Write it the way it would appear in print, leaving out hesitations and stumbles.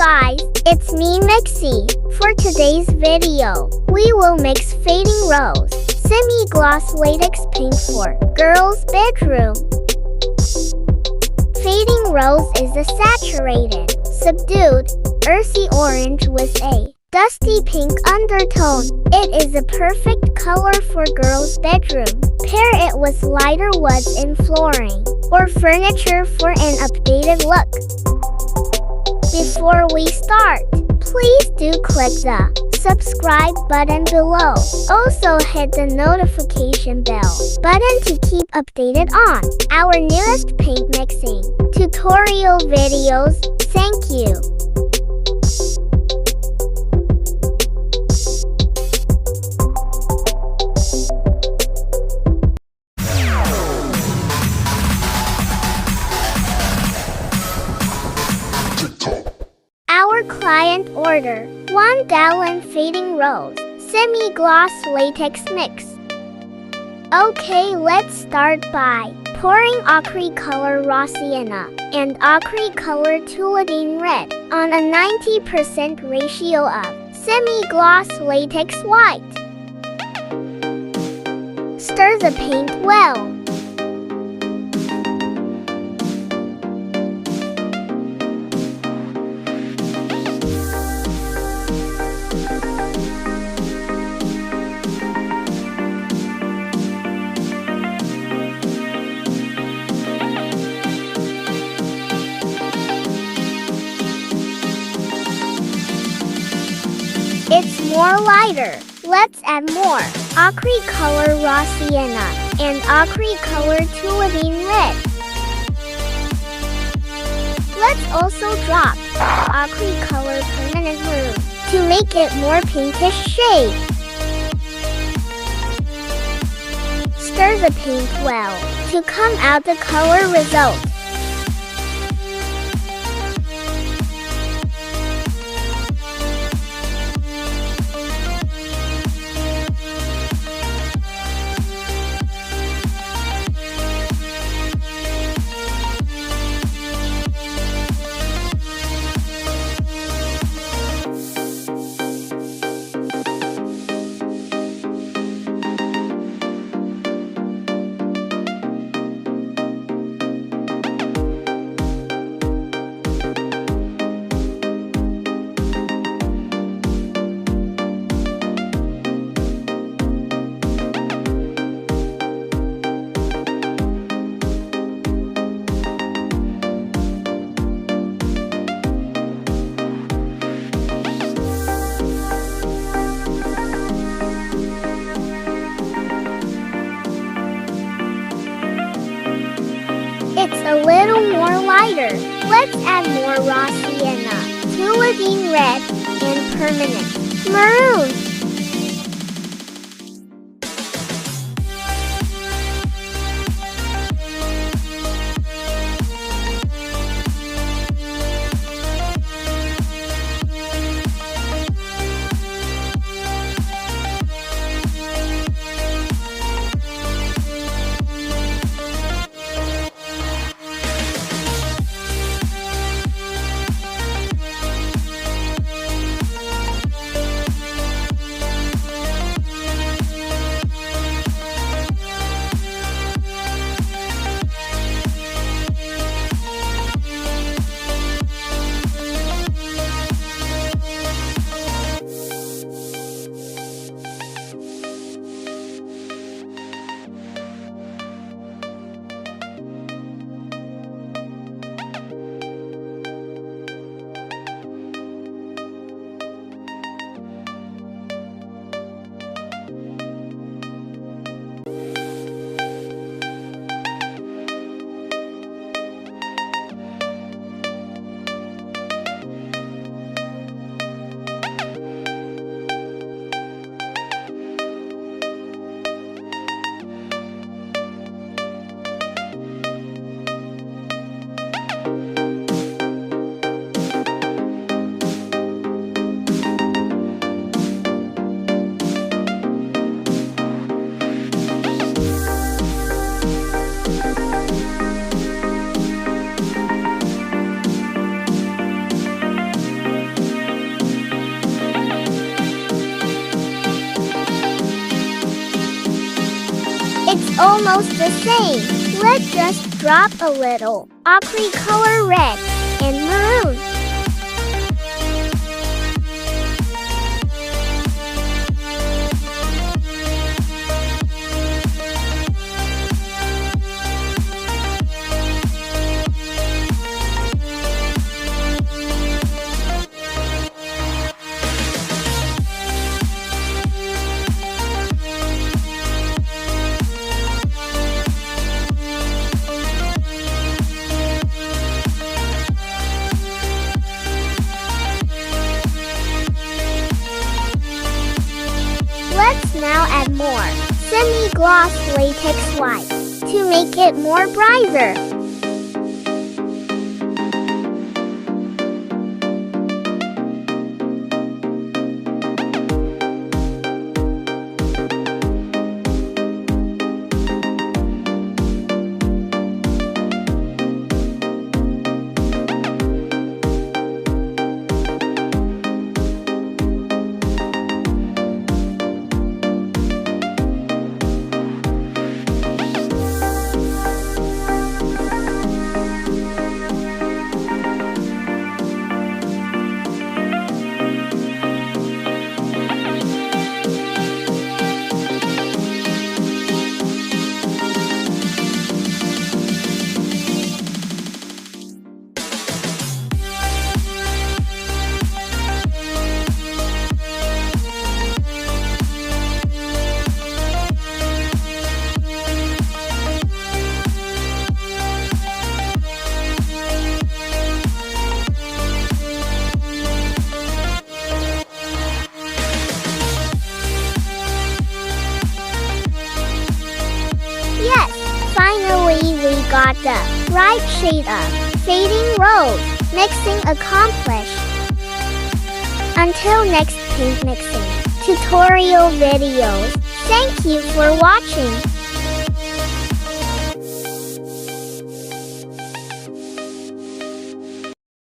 guys, it's me Mixie. For today's video, we will mix Fading Rose semi-gloss latex paint for girls' bedroom. Fading Rose is a saturated, subdued, earthy orange with a dusty pink undertone. It is a perfect color for girls' bedroom. Pair it with lighter woods in flooring or furniture for an updated look. Before we start, please do click the subscribe button below. Also hit the notification bell button to keep updated on our newest paint mixing tutorial videos. Thank you. Our client order 1 gallon Fading Rose semi-gloss latex mix. Okay, let's start by pouring ochre color raw sienna and ochre color tulidine red on a 90% ratio of semi-gloss latex white. Stir the paint well. It's more lighter. Let's add more ochre color raw sienna and ochre color tulidine red. Let's also drop ochre color permanent maroon to make it more pinkish shade. Stir the paint well to come out the color result. It's a little more lighter. Let's add more raw sienna, tulidine red, and permanent maroon. almost the same. Let's just drop a little ochre color red and maroon. Let's now add more semi-gloss latex white to make it more brighter. Yes, finally we got the right shade of fading rose. Mixing accomplished. Until next paint mixing tutorial videos, thank you for watching.